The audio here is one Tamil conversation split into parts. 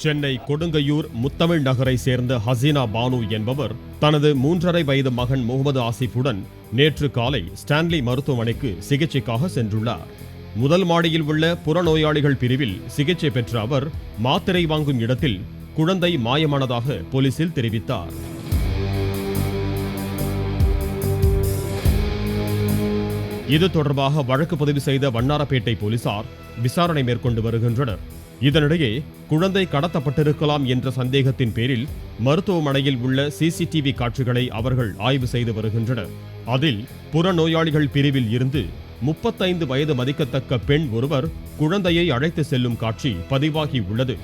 சென்னை கொடுங்கையூர் முத்தமிழ் நகரை சேர்ந்த ஹசீனா பானு என்பவர் தனது 3.5 வயது மகன் முகமது ஆசிஃபுடன் நேற்று காலை ஸ்டான்லி மருத்துவமனைக்கு சிகிச்சைக்காக சென்றுள்ளார். முதல் மாடியில் உள்ள புறநோயாளிகள் பிரிவில் சிகிச்சை பெற்ற அவர் மாத்திரை வாங்கும் இடத்தில் குழந்தை மாயமானதாக போலீசில் தெரிவித்தார். இது தொடர்பாக வழக்கு பதிவு செய்த வண்ணாரப்பேட்டை போலீசார் விசாரணை மேற்கொண்டு வருகின்றனர். இதனிடையே குழந்தை கடத்தப்பட்டிருக்கலாம் என்ற சந்தேகத்தின் பேரில் மருத்துவமனையில் உள்ள சிசிடிவி காட்சிகளை அவர்கள் ஆய்வு செய்து வருகின்றனர். அதில் புறநோயாளிகள் பிரிவில் இருந்து 35 வயது மதிக்கத்தக்க பெண் ஒருவர் குழந்தையை அழைத்து செல்லும் காட்சி பதிவாகி உள்ளது.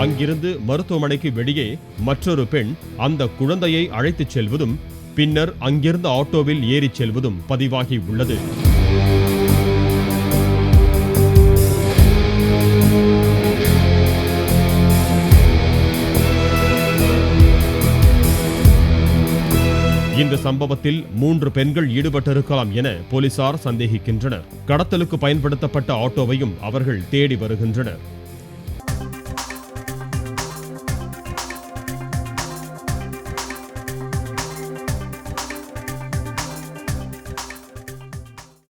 அங்கிருந்து மருத்துவமனைக்கு வெளியே மற்றொரு பெண் அந்த குழந்தையை அழைத்துச் செல்வதும் பின்னர் அங்கிருந்த ஆட்டோவில் ஏறிச் செல்வதும் பதிவாகி உள்ளது. இந்த சம்பவத்தில் 3 பெண்கள் ஈடுபட்டிருக்கலாம் என போலீசார் சந்தேகிக்கின்றனர். கடத்தலுக்கு பயன்படுத்தப்பட்ட ஆட்டோவையும் அவர்கள் தேடி வருகின்றனர்.